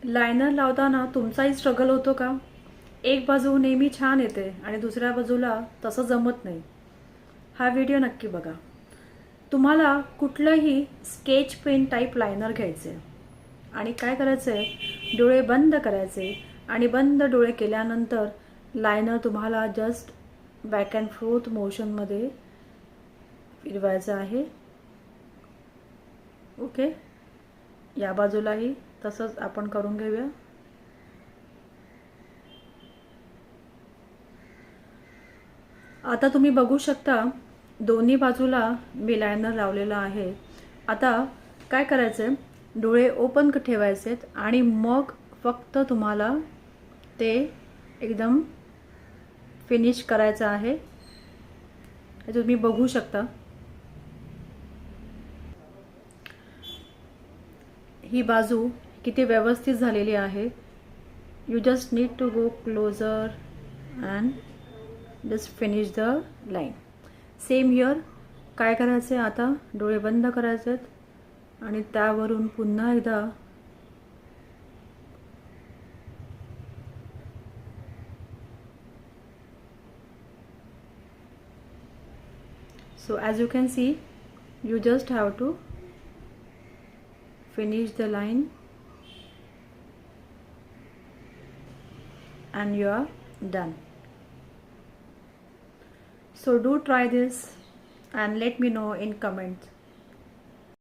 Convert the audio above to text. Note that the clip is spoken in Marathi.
लायनर लावताना तुमचाही स्ट्रगल होतो का? एक बाजू नेहमी छान येते आणि दुसऱ्या बाजूला तसं जमत नाही. हा व्हिडिओ नक्की बघा. तुम्हाला कुठलंही स्केच पेन टाईप लायनर घ्यायचे आणि काय करायचं आहे, डोळे बंद करायचे आणि बंद डोळे केल्यानंतर लायनर तुम्हाला जस्ट बॅक अँड फोर्थ मोशनमध्ये फिरवायचं आहे. ओके, या बाजूलाही तसंच आपण करून घेऊया. आता तुम्ही बघू शकता दोन्ही बाजूला मी लायनर लावलेला आहे. आता काय करायचं आहे, डोळे ओपन ठेवायचेत आणि मग फक्त तुम्हाला ते एकदम फिनिश करायचं आहे. हे तुम्ही बघू शकता. ही बाजू किती व्यवस्थित झालेली आहे. You just need to go closer and just finish the line. Same here काय करायचं आहे, आता डोळे बंद करायचे आहेत आणि त्यावरून पुन्हा एकदा so as you can see, you just have to finish the line and you are done. So do try this and let me know in comments.